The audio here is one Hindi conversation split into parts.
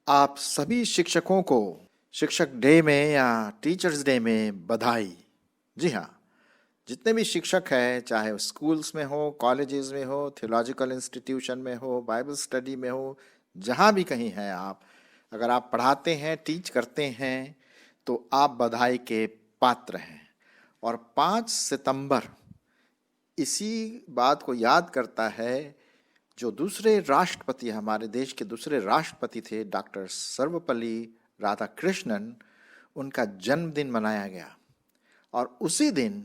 आप सभी शिक्षकों को शिक्षक डे में या टीचर्स डे में बधाई। जी हाँ, जितने भी शिक्षक हैं, चाहे वो स्कूल्स में हो, कॉलेजेस में हो, थियोलॉजिकल इंस्टीट्यूशन में हो, बाइबल स्टडी में हो, जहाँ भी कहीं हैं आप, अगर आप पढ़ाते हैं, टीच करते हैं, तो आप बधाई के पात्र हैं। और 5 सितंबर इसी बात को याद करता है। जो दूसरे राष्ट्रपति, हमारे देश के दूसरे राष्ट्रपति थे, डॉक्टर सर्वपल्ली राधाकृष्णन, उनका जन्मदिन मनाया गया और उसी दिन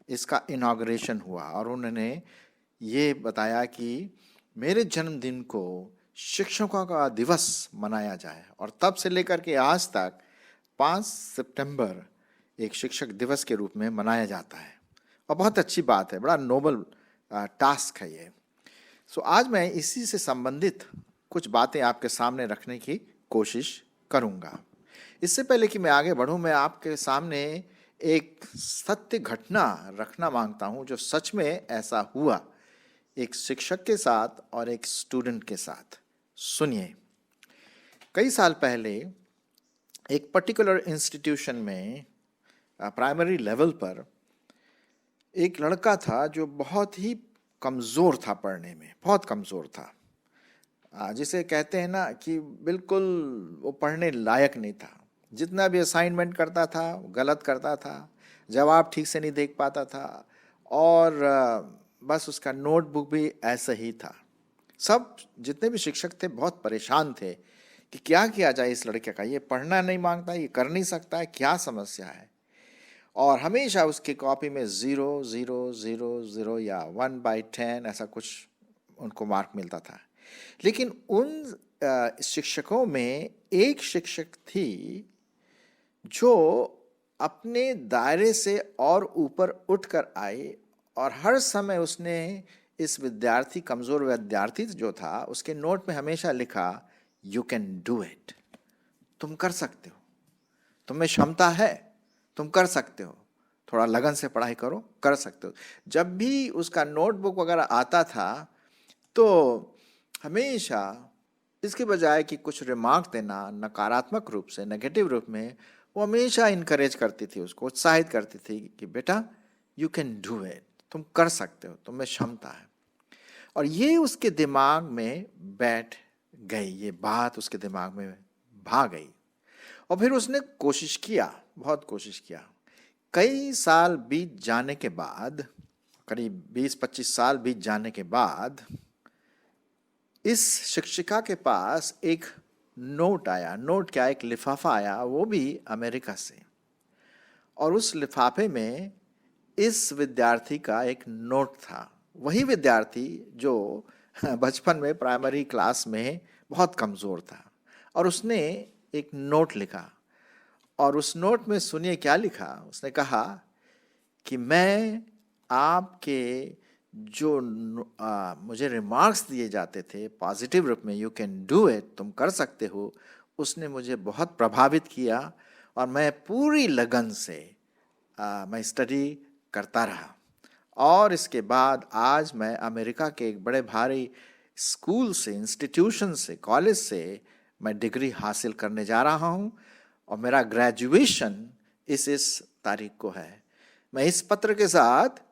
इसका इनॉग्रेशन हुआ। और उन्होंने ये बताया कि मेरे जन्मदिन को शिक्षकों का दिवस मनाया जाए, और तब से लेकर के आज तक 5 सितंबर एक शिक्षक दिवस के रूप में मनाया जाता है। और बहुत अच्छी बात है, बड़ा नोबल टास्क है ये। सो आज मैं इसी से संबंधित कुछ बातें आपके सामने रखने की कोशिश करूंगा। इससे पहले कि मैं आगे बढ़ूं, मैं आपके सामने एक सत्य घटना रखना मांगता हूं, जो सच में ऐसा हुआ एक शिक्षक के साथ और एक स्टूडेंट के साथ। सुनिए। कई साल पहले एक पर्टिकुलर इंस्टीट्यूशन में प्राइमरी लेवल पर एक लड़का था जो बहुत ही कमज़ोर था, पढ़ने में बहुत कमज़ोर था। जिसे कहते हैं ना कि बिल्कुल वो पढ़ने लायक नहीं था। जितना भी असाइनमेंट करता था गलत करता था, जवाब ठीक से नहीं देख पाता था, और बस उसका नोटबुक भी ऐसा ही था। सब जितने भी शिक्षक थे बहुत परेशान थे कि क्या किया जाए इस लड़के का, ये पढ़ना नहीं मांगता, ये कर नहीं सकता है, क्या समस्या है। और हमेशा उसकी कॉपी में 0 0 0 0 या 1/10 ऐसा कुछ उनको मार्क मिलता था। लेकिन उन शिक्षकों में एक शिक्षक थी जो अपने दायरे से और ऊपर उठकर आई, और हर समय उसने इस विद्यार्थी, कमज़ोर विद्यार्थी जो था, उसके नोट में हमेशा लिखा, यू कैन डू इट, तुम कर सकते हो, तुम्हें क्षमता है, तुम कर सकते हो, थोड़ा लगन से पढ़ाई करो, कर सकते हो। जब भी उसका नोटबुक वगैरह आता था तो हमेशा इसके बजाय कि कुछ रिमार्क देना नकारात्मक रूप से, नेगेटिव रूप में, वो हमेशा इनकरेज करती थी, उसको उत्साहित करती थी कि बेटा यू कैन डू इट, तुम कर सकते हो, तुम्हें क्षमता है। और ये उसके दिमाग में बैठ गई, ये बात उसके दिमाग में भाग गई। और फिर उसने कोशिश किया, बहुत कोशिश किया। कई साल बीत जाने के बाद, करीब 20-25 साल बीत जाने के बाद, इस शिक्षिका के पास एक नोट आया। नोट क्या, एक लिफाफा आया, वो भी अमेरिका से। और उस लिफाफे में इस विद्यार्थी का एक नोट था। वही विद्यार्थी जो बचपन में प्राइमरी क्लास में बहुत कमज़ोर था। और उसने एक नोट लिखा, और उस नोट में सुनिए क्या लिखा। उसने कहा कि मैं आपके जो मुझे रिमार्क्स दिए जाते थे पॉजिटिव रूप में, यू कैन डू इट, तुम कर सकते हो, उसने मुझे बहुत प्रभावित किया। और मैं पूरी लगन से मैं स्टडी करता रहा। और इसके बाद आज मैं अमेरिका के एक बड़े भारी स्कूल से, इंस्टीट्यूशन से, कॉलेज से मैं डिग्री हासिल करने जा रहा हूँ, और मेरा ग्रेजुएशन इस तारीख को है। मैं इस पत्र के साथ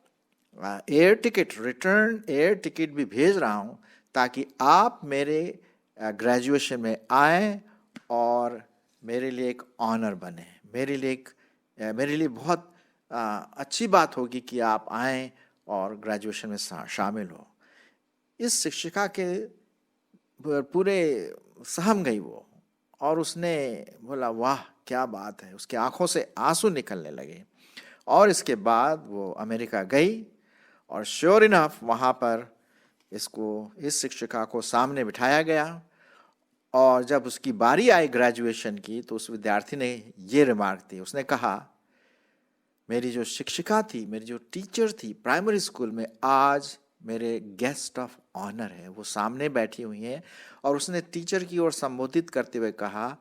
air ticket, return air ticket भी भेज रहा हूँ, ताकि आप मेरे ग्रेजुएशन में आएँ और मेरे लिए एक ऑनर बने। मेरे लिए बहुत अच्छी बात होगी कि आप आएँ और ग्रेजुएशन में शामिल हो। इस शिक्षिका के पूरे सहम गई वो, और उसने बोला वाह क्या बात है, उसके आंखों से आंसू निकलने लगे। और इसके बाद वो अमेरिका गई, और श्योर इनफ वहाँ पर इस शिक्षिका को सामने बिठाया गया। और जब उसकी बारी आई ग्रेजुएशन की, तो उस विद्यार्थी ने ये रिमार्क दी। उसने कहा, मेरी जो शिक्षिका थी, मेरी जो टीचर थी प्राइमरी स्कूल में, आज मेरे गेस्ट ऑफ ऑनर है, वो सामने बैठी हुई हैं। और उसने टीचर की ओर संबोधित करते हुए कहा,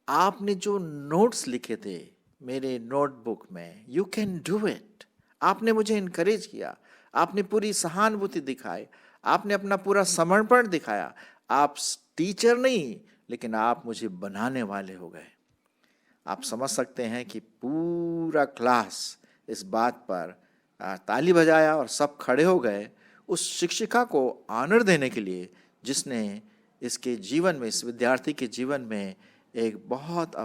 आपने जो नोट्स लिखे थे मेरे नोटबुक में, यू कैन डू इट, आपने मुझे इनकरेज किया, आपने पूरी सहानुभूति दिखाई, आपने अपना पूरा समर्पण दिखाया। आप टीचर नहीं, लेकिन आप मुझे बनाने वाले हो गए। आप समझ सकते हैं कि पूरा क्लास इस बात पर ताली बजाया और सब खड़े हो गए उस शिक्षिका को ऑनर देने के लिए, जिसने इसके जीवन में, इस विद्यार्थी के जीवन में एक बहुत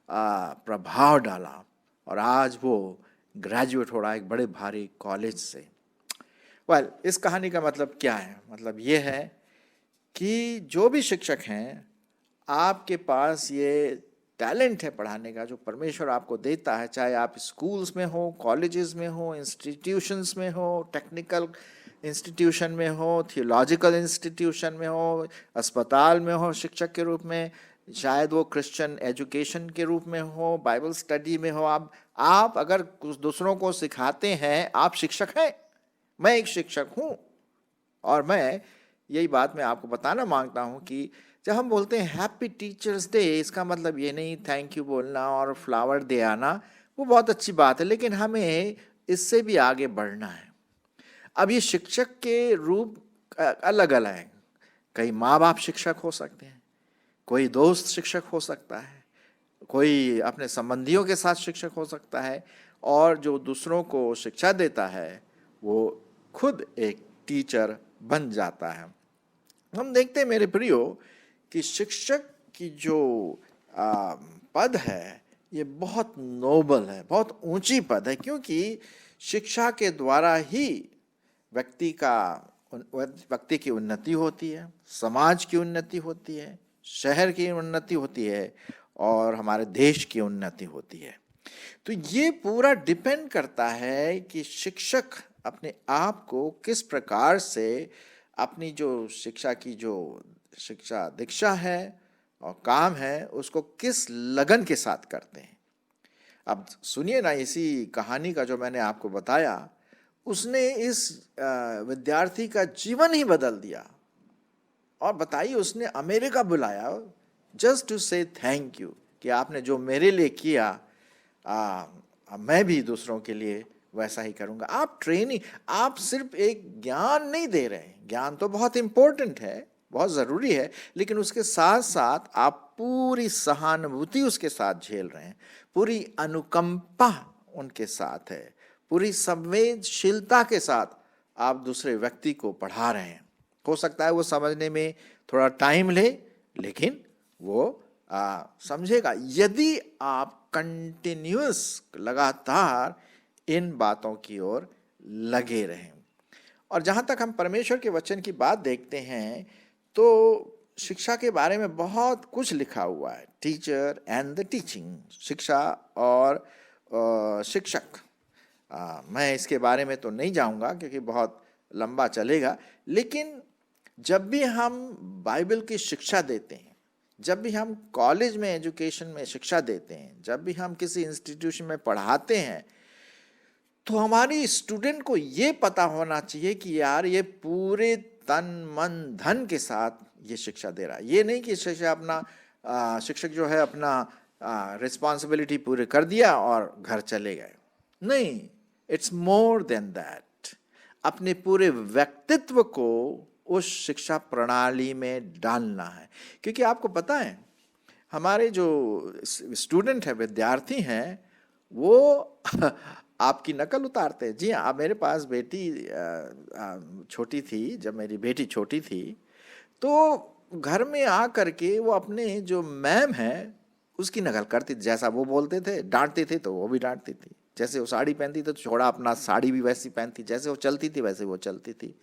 प्रभाव डाला और आज वो ग्रेजुएट हो रहा है एक बड़े भारी कॉलेज से। इस कहानी का मतलब क्या है? मतलब ये है कि जो भी शिक्षक हैं, आपके पास ये टैलेंट है पढ़ाने का जो परमेश्वर आपको देता है, चाहे आप स्कूल्स में हो, कॉलेजेस में हो, इंस्टीट्यूशंस में हो, टेक्निकल इंस्टीट्यूशन में हो, थियोलॉजिकल इंस्टीट्यूशन में हो, अस्पताल में हो शिक्षक के रूप में, शायद वो क्रिश्चियन एजुकेशन के रूप में हो, बाइबल स्टडी में हो। आप अगर कुछ दूसरों को सिखाते हैं, आप शिक्षक हैं। मैं एक शिक्षक हूँ और मैं यही बात मैं आपको बताना मांगता हूँ कि जब हम बोलते हैं हैप्पी टीचर्स डे, इसका मतलब ये नहीं थैंक यू बोलना और फ्लावर दे आना, वो बहुत अच्छी बात है, लेकिन हमें इससे भी आगे बढ़ना है। अब ये शिक्षक के रूप अलग अलग हैं। कई माँ बाप शिक्षक हो सकते हैं, कोई दोस्त शिक्षक हो सकता है, कोई अपने संबंधियों के साथ शिक्षक हो सकता है, और जो दूसरों को शिक्षा देता है वो खुद एक टीचर बन जाता है। हम देखते हैं मेरे प्रियो कि शिक्षक की जो पद है ये बहुत नोबल है, बहुत ऊंची पद है, क्योंकि शिक्षा के द्वारा ही व्यक्ति की उन्नति होती है, समाज की उन्नति होती है, शहर की उन्नति होती है और हमारे देश की उन्नति होती है। तो ये पूरा डिपेंड करता है कि शिक्षक अपने आप को किस प्रकार से अपनी जो शिक्षा की जो शिक्षा दीक्षा है और काम है उसको किस लगन के साथ करते हैं। अब सुनिए ना, इसी कहानी का जो मैंने आपको बताया, उसने इस विद्यार्थी का जीवन ही बदल दिया। और बताइए, उसने अमेरिका बुलाया जस्ट टू से थैंक यू कि आपने जो मेरे लिए किया मैं भी दूसरों के लिए वैसा ही करूँगा। आप ट्रेनिंग, आप सिर्फ एक ज्ञान नहीं दे रहे हैं, ज्ञान तो बहुत इम्पोर्टेंट है, बहुत ज़रूरी है, लेकिन उसके साथ साथ आप पूरी सहानुभूति उसके साथ झेल रहे हैं, पूरी अनुकंपा उनके साथ है, पूरी संवेदनशीलता के साथ आप दूसरे व्यक्ति को पढ़ा रहे हैं। हो सकता है वो समझने में थोड़ा टाइम ले, लेकिन वो समझेगा यदि आप कंटिन्यूअस लगातार इन बातों की ओर लगे रहें। और जहाँ तक हम परमेश्वर के वचन की बात देखते हैं तो शिक्षा के बारे में बहुत कुछ लिखा हुआ है, टीचर एंड द टीचिंग, शिक्षा और शिक्षक। मैं इसके बारे में तो नहीं जाऊंगा क्योंकि बहुत लंबा चलेगा, लेकिन जब भी हम बाइबल की शिक्षा देते हैं, जब भी हम कॉलेज में एजुकेशन में शिक्षा देते हैं, जब भी हम किसी इंस्टीट्यूशन में पढ़ाते हैं, तो हमारी स्टूडेंट को ये पता होना चाहिए कि यार ये पूरे तन मन धन के साथ ये शिक्षा दे रहा है। ये नहीं कि शिक्षक जो है अपना रिस्पॉन्सिबिलिटी पूरे कर दिया और घर चले गए। नहीं, इट्स मोर देन दैट। अपने पूरे व्यक्तित्व को उस शिक्षा प्रणाली में डालना है, क्योंकि आपको पता है हमारे जो स्टूडेंट है, विद्यार्थी हैं, वो आपकी नकल उतारते हैं। जी हाँ, मेरे पास बेटी छोटी थी, जब मेरी बेटी छोटी थी तो घर में आ करके वो अपने जो मैम है उसकी नकल करती थी। जैसा वो बोलते थे, डांटते थे तो वो भी डांटती थी। जैसे वो साड़ी पहनती थी तो छोड़ा अपना साड़ी भी वैसी पहनती, जैसे वो चलती थी वैसे वो चलती थी।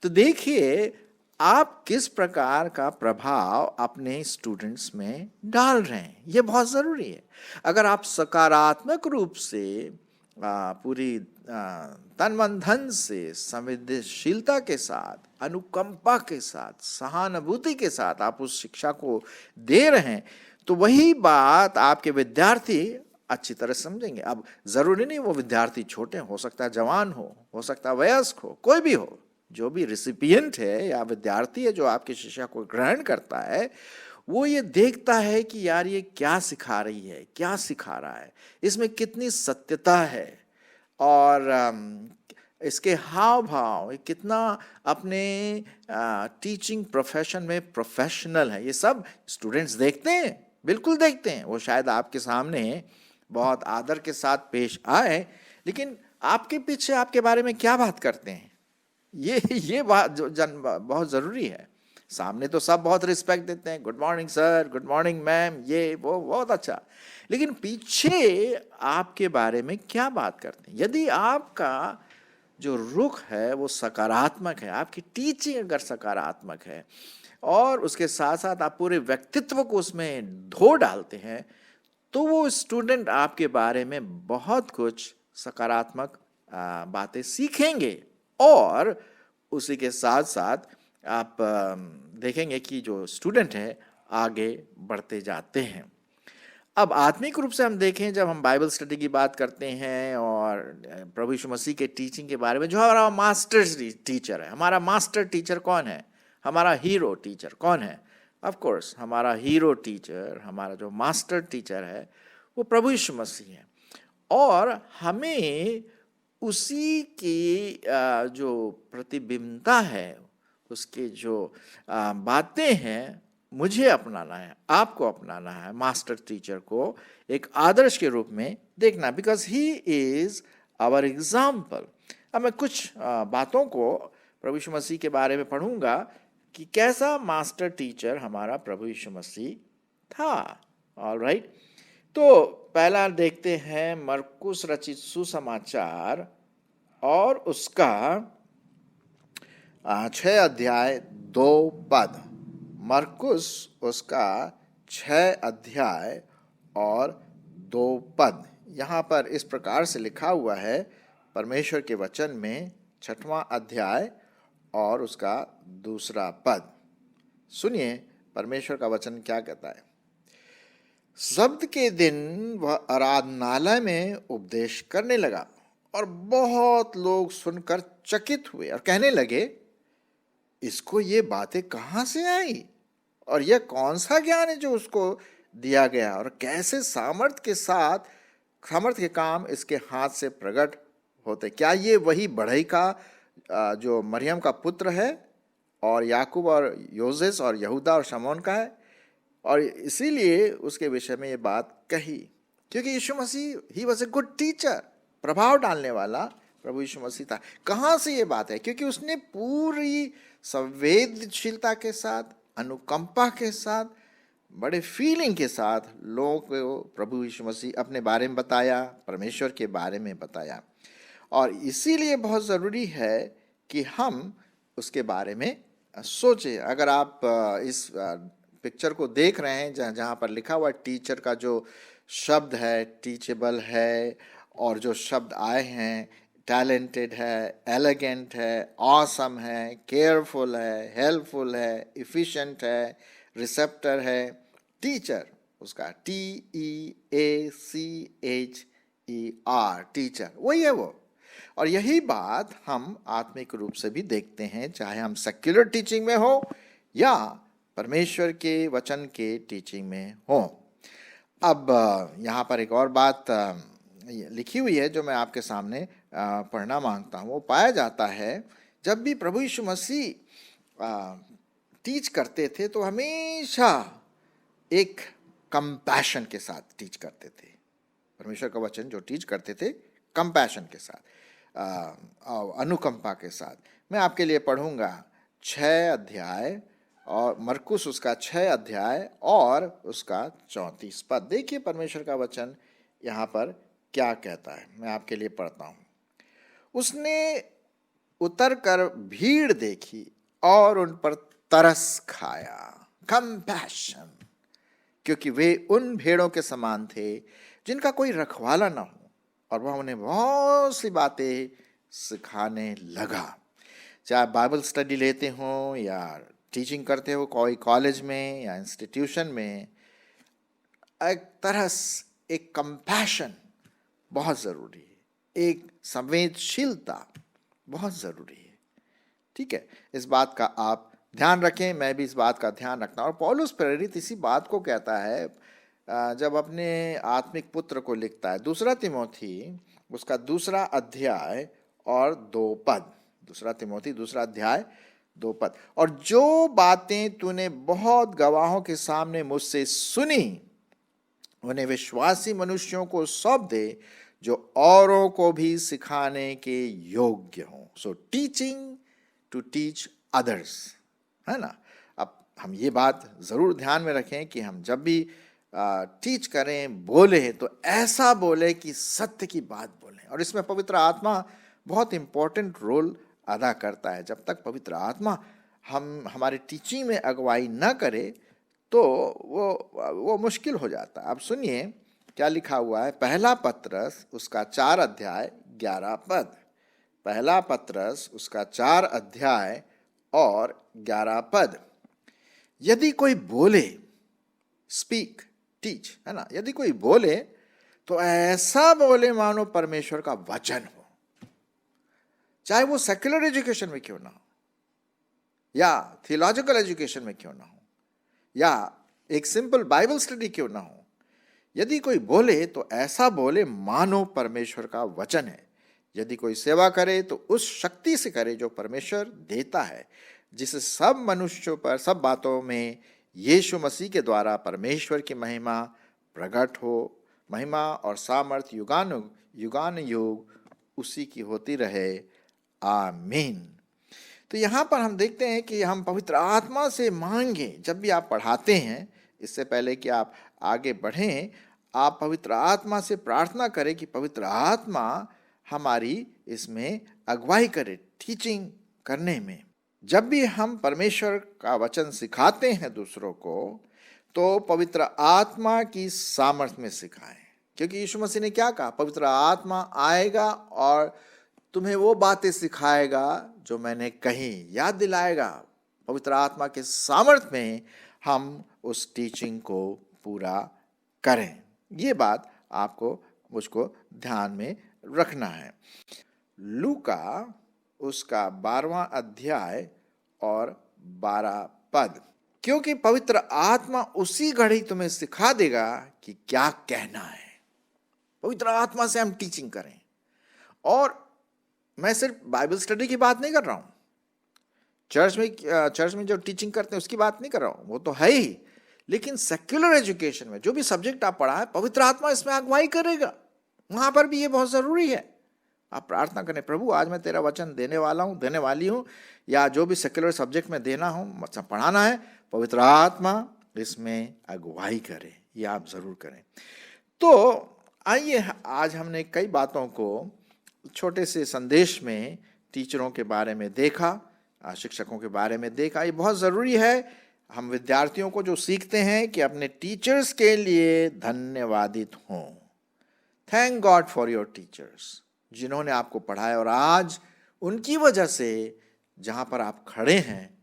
तो देखिए आप किस प्रकार का प्रभाव अपने स्टूडेंट्स में डाल रहे हैं, ये बहुत ज़रूरी है। अगर आप सकारात्मक रूप से पूरी तन मन धन से, संवेदनशीलता के साथ, अनुकंपा के साथ, सहानुभूति के साथ आप उस शिक्षा को दे रहे हैं, तो वही बात आपके विद्यार्थी अच्छी तरह समझेंगे। अब ज़रूरी नहीं वो विद्यार्थी छोटे हो सकता है जवान हो सकता है वयस्क हो, कोई भी हो, जो भी रिसिपिएंट है या विद्यार्थी है जो आपकी शिक्षा को ग्रहण करता है, वो ये देखता है कि यार ये क्या सिखा रही है, क्या सिखा रहा है, इसमें कितनी सत्यता है। और इसके हाव भाव, ये कितना अपने टीचिंग प्रोफेशन में प्रोफेशनल है, ये सब स्टूडेंट्स देखते हैं, बिल्कुल देखते हैं। वो शायद आपके सामने बहुत आदर के साथ पेश आए, लेकिन आपके पीछे आपके बारे में क्या बात करते हैं, ये बात बहुत ज़रूरी है। सामने तो सब बहुत रिस्पेक्ट देते हैं, good morning sir, good morning ma'am, ये वो बहुत अच्छा, लेकिन पीछे आपके बारे में क्या बात करते हैं। यदि आपका जो रुख है वो सकारात्मक है, आपकी टीचिंग अगर सकारात्मक है और उसके साथ साथ आप पूरे व्यक्तित्व को उसमें धो डालते हैं, तो वो स्टूडेंट आपके बारे में बहुत कुछ सकारात्मक बातें सीखेंगे और उसी के साथ साथ आप देखेंगे कि जो स्टूडेंट है आगे बढ़ते जाते हैं। अब आत्मिक रूप से हम देखें, जब हम बाइबल स्टडी की बात करते हैं और प्रभु यीशु मसीह के टीचिंग के बारे में, जो हमारा मास्टर टीचर है, हमारा मास्टर टीचर कौन है, हमारा हीरो टीचर कौन है? ऑफ कोर्स हमारा हीरो टीचर, हमारा जो मास्टर टीचर है वो प्रभु यीशु मसीह है, और हमें उसी की जो प्रतिबिंबता है, उसके जो बातें हैं, मुझे अपनाना है, आपको अपनाना है, मास्टर टीचर को एक आदर्श के रूप में देखना, because he is our example. अब मैं कुछ बातों को प्रभु यीशु मसीह के बारे में पढ़ूंगा कि कैसा मास्टर टीचर हमारा प्रभु यीशु मसीह था। ऑलराइट, तो पहला देखते हैं मरकुस रचित सुसमाचार और उसका 6 अध्याय 2 पद। मरकुस उसका 6 अध्याय और 2 पद। यहाँ पर इस प्रकार से लिखा हुआ है परमेश्वर के वचन में 6वां अध्याय और उसका 2 पद। सुनिए परमेश्वर का वचन क्या कहता है। सब्त के दिन वह आराधनालय में उपदेश करने लगा और बहुत लोग सुनकर चकित हुए और कहने लगे, इसको ये बातें कहाँ से आई और यह कौन सा ज्ञान है जो उसको दिया गया, और कैसे सामर्थ्य के काम इसके हाथ से प्रकट होते। क्या ये वही बढ़ई का जो मरियम का पुत्र है और याकूब और योसेस और यहूदा और शमौन का है? और इसीलिए उसके विषय में ये बात कही, क्योंकि यीशु मसीह ही वॉज ए गुड टीचर, प्रभाव डालने वाला प्रभु यीशु मसीह था। कहाँ से ये बात है? क्योंकि उसने पूरी संवेदनशीलता के साथ, अनुकंपा के साथ, बड़े फीलिंग के साथ लोगों को प्रभु यीशु मसीह अपने बारे में बताया, परमेश्वर के बारे में बताया। और इसीलिए बहुत ज़रूरी है कि हम उसके बारे में सोचें। अगर आप इस पिक्चर को देख रहे हैं जहाँ पर लिखा हुआ टीचर का जो शब्द है, टीचेबल है, और जो शब्द आए हैं, टैलेंटेड है, एलिगेंट है, ऑसम है, केयरफुल है, हेल्पफुल है, इफिशिएंट है, रिसेप्टर है, टीचर उसका TEACHER, टीचर वही है वो। और यही बात हम आत्मिक रूप से भी देखते हैं, चाहे हम सेक्युलर टीचिंग में हो या परमेश्वर के वचन के टीचिंग में हो। अब यहाँ पर एक और बात लिखी हुई है जो मैं आपके सामने पढ़ना मांगता हूँ। वो पाया जाता है जब भी प्रभु यीशु मसीह टीच करते थे तो हमेशा एक कंपैशन के साथ टीच करते थे। परमेश्वर का वचन जो टीच करते थे कंपैशन के साथ, अनुकंपा के साथ। मैं आपके लिए पढ़ूंगा 6 अध्याय और मरकुस उसका 6 अध्याय और उसका 34 पद। देखिए परमेश्वर का वचन यहाँ पर क्या कहता है, मैं आपके लिए पढ़ता हूँ। उसने उतर कर भीड़ देखी और उन पर तरस खाया, कंपैशन, क्योंकि वे उन भेड़ों के समान थे जिनका कोई रखवाला न हो, और वह उन्हें बहुत सी बातें सिखाने लगा। चाहे बाइबल स्टडी लेते हो या टीचिंग करते हो कोई कॉलेज में या इंस्टीट्यूशन में, एक तरस, एक कंपैशन बहुत ज़रूरी है, एक संवेदनशीलता बहुत ज़रूरी है। ठीक है, इस बात का आप ध्यान रखें, मैं भी इस बात का ध्यान रखना। और पौलुस प्रेरित इसी बात को कहता है जब अपने आत्मिक पुत्र को लिखता है। 2 तिमोथी उसका 2 अध्याय और 2 पद। 2 तिमोथी 2 अध्याय 2 पद। और जो बातें तूने बहुत गवाहों के सामने मुझसे सुनी उन्हें विश्वासी मनुष्यों को सौंप दे जो औरों को भी सिखाने के योग्य हों। So teaching to teach others, है ना। अब हम ये बात जरूर ध्यान में रखें कि हम जब भी टीच करें, बोले तो ऐसा बोले कि सत्य की बात बोलें। और इसमें पवित्र आत्मा बहुत इंपॉर्टेंट रोल अदा करता है। जब तक पवित्र आत्मा हमारे टीचिंग में अगुवाई न करे तो वो मुश्किल हो जाता है। अब सुनिए क्या लिखा हुआ है। पहला पत्रस उसका 4 अध्याय 11 पद। पहला पत्रस उसका 4 अध्याय और 11 पद। यदि कोई बोले, स्पीक, टीच, है ना, यदि कोई बोले तो ऐसा बोले मानो परमेश्वर का वचन हो, चाहे वो सेक्युलर एजुकेशन में क्यों ना हो या थियोलॉजिकल एजुकेशन में क्यों ना हो या एक सिंपल बाइबल स्टडी क्यों ना हो। यदि कोई बोले तो ऐसा बोले मानो परमेश्वर का वचन है। यदि कोई सेवा करे तो उस शक्ति से करे जो परमेश्वर देता है, जिससे सब मनुष्यों पर सब बातों में यीशु मसीह के द्वारा परमेश्वर की महिमा प्रकट हो। महिमा और सामर्थ युगान युग उसी की होती रहे, आमीन। तो यहाँ पर हम देखते हैं कि हम पवित्र आत्मा से मांगे। जब भी आप पढ़ाते हैं, इससे पहले कि आप आगे बढ़ें, आप पवित्र आत्मा से प्रार्थना करें कि पवित्र आत्मा हमारी इसमें अगुवाई करे, टीचिंग करने में। जब भी हम परमेश्वर का वचन सिखाते हैं दूसरों को, तो पवित्र आत्मा की सामर्थ्य में सिखाएं। क्योंकि यीशु मसीह ने क्या कहा, पवित्र आत्मा आएगा और तुम्हें वो बातें सिखाएगा जो मैंने कही, याद दिलाएगा। पवित्र आत्मा के सामर्थ्य में हम उस टीचिंग को पूरा करें। ये बात आपको मुझको ध्यान में रखना है। लूका उसका 12वां अध्याय और 12 पद। क्योंकि पवित्र आत्मा उसी घड़ी तुम्हें सिखा देगा कि क्या कहना है। पवित्र आत्मा से हम टीचिंग करें। और मैं सिर्फ बाइबल स्टडी की बात नहीं कर रहा हूं, चर्च में जो टीचिंग करते हैं उसकी बात नहीं कर रहा हूं, वो तो है ही। लेकिन सेक्युलर एजुकेशन में जो भी सब्जेक्ट आप पढ़ा है, पवित्र आत्मा इसमें अगुवाई करेगा। वहां पर भी ये बहुत जरूरी है। आप प्रार्थना करें, प्रभु आज मैं तेरा वचन देने वाली हूं, या जो भी सेक्युलर सब्जेक्ट में देना हो, मतलब पढ़ाना है, पवित्र आत्मा इसमें अगुवाई करे। ये आप जरूर करें। तो आइए, आज हमने कई बातों को छोटे से संदेश में टीचरों के बारे में देखा, शिक्षकों के बारे में देखा। ये बहुत ज़रूरी है हम विद्यार्थियों को जो सीखते हैं कि अपने टीचर्स के लिए धन्यवादित हों। Thank God for your teachers, जिन्होंने आपको पढ़ाया और आज उनकी वजह से जहाँ पर आप खड़े हैं,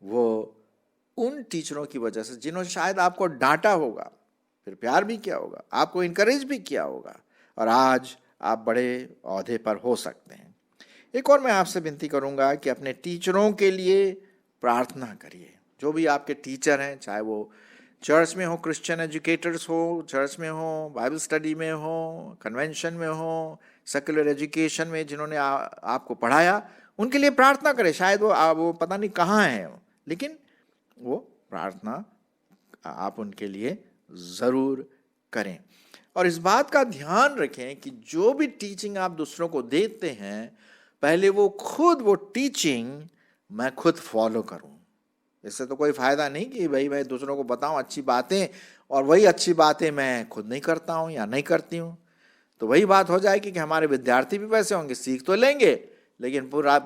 वो उन टीचरों की वजह से जिन्होंने शायद आपको डांटा होगा, फिर प्यार भी किया होगा, आपको इनकरेज भी किया होगा, और आज आप बड़े ओहदे पर हो सकते हैं। एक और मैं आपसे विनती करूंगा कि अपने टीचरों के लिए प्रार्थना करिए। जो भी आपके टीचर हैं, चाहे वो चर्च में हो, क्रिश्चियन एजुकेटर्स हो, चर्च में हो, बाइबल स्टडी में हो, कन्वेंशन में हो, सेकुलर एजुकेशन में जिन्होंने आपको पढ़ाया, उनके लिए प्रार्थना करें। शायद वो पता नहीं कहाँ हैं, लेकिन वो प्रार्थना आप उनके लिए ज़रूर करें। और इस बात का ध्यान रखें कि जो भी टीचिंग आप दूसरों को देते हैं, पहले वो टीचिंग मैं खुद फॉलो करूं। इससे तो कोई फायदा नहीं कि भाई दूसरों को बताऊं अच्छी बातें और वही अच्छी बातें मैं खुद नहीं करता हूं या नहीं करती हूं। तो वही बात हो जाएगी कि हमारे विद्यार्थी भी वैसे होंगे, सीख तो लेंगे लेकिन पूरा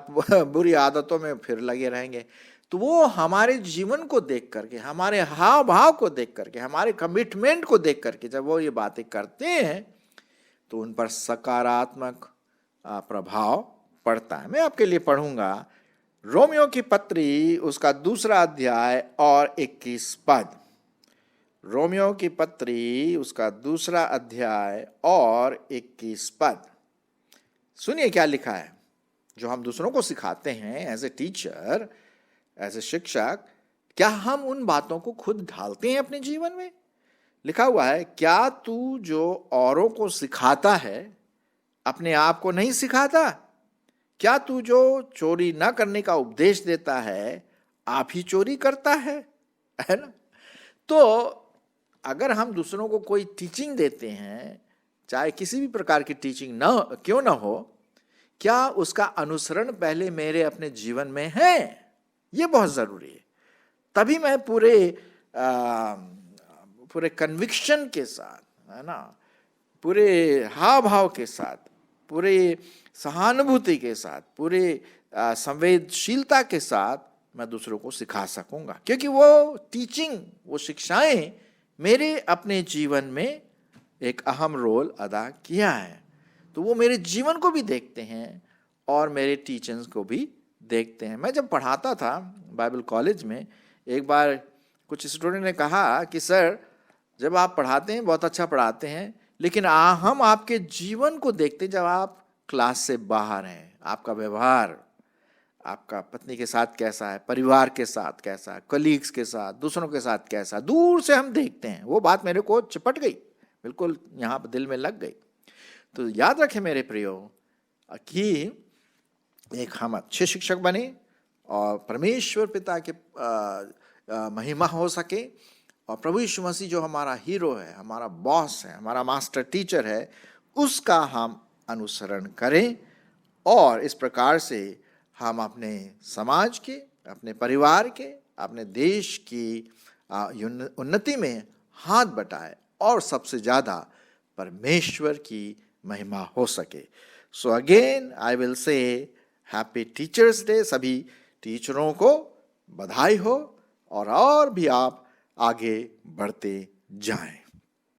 बुरी आदतों में फिर लगे रहेंगे। तो वो हमारे जीवन को देख करके, हमारे हाव भाव को देख करके, हमारे कमिटमेंट को देख करके जब वो ये बातें करते हैं तो उन पर सकारात्मक प्रभाव पड़ता है। मैं आपके लिए पढ़ूंगा रोमियो की पत्री उसका 2 अध्याय और 21 पद। रोमियो की पत्री उसका 2 अध्याय और 21 पद। सुनिए क्या लिखा है। जो हम दूसरों को सिखाते हैं as a teacher, as a शिक्षक, क्या हम उन बातों को खुद ढालते हैं अपने जीवन में? लिखा हुआ है, क्या तू जो औरों को सिखाता है अपने आप को नहीं सिखाता? क्या तू जो चोरी न करने का उपदेश देता है, आप ही चोरी करता है ना? तो अगर हम दूसरों को कोई टीचिंग देते हैं, चाहे किसी भी प्रकार की टीचिंग न क्यों ना हो, क्या उसका अनुसरण पहले मेरे अपने जीवन में है? ये बहुत जरूरी है। तभी मैं पूरे कन्विक्शन के साथ, है ना, पूरे हाव भाव के साथ, पूरे सहानुभूति के साथ, पूरे संवेदनशीलता के साथ मैं दूसरों को सिखा सकूंगा, क्योंकि वो टीचिंग, वो शिक्षाएं मेरे अपने जीवन में एक अहम रोल अदा किया है। तो वो मेरे जीवन को भी देखते हैं और मेरे टीचर्स को भी देखते हैं। मैं जब पढ़ाता था बाइबल कॉलेज में, एक बार कुछ स्टूडेंट ने कहा कि सर, जब आप पढ़ाते हैं बहुत अच्छा पढ़ाते हैं, लेकिन हम आपके जीवन को देखते जब आप क्लास से बाहर हैं। आपका व्यवहार, आपका पत्नी के साथ कैसा है, परिवार के साथ कैसा है, कलीग्स के साथ, दूसरों के साथ कैसा, दूर से हम देखते हैं। वो बात मेरे को चिपट गई, बिल्कुल यहाँ दिल में लग गई। तो याद रखें मेरे प्रियो कि एक हम अच्छे शिक्षक बने और परमेश्वर पिता के महिमा हो सके, और प्रभु यीशु मसीह जो हमारा हीरो है, हमारा बॉस है, हमारा मास्टर टीचर है, उसका हम अनुसरण करें। और इस प्रकार से हम अपने समाज के, अपने परिवार के, अपने देश की उन्नति में हाथ बटाएं और सबसे ज़्यादा परमेश्वर की महिमा हो सके। So again I will say happy teachers day. सभी टीचरों को बधाई हो और भी आप आगे बढ़ते जाएं।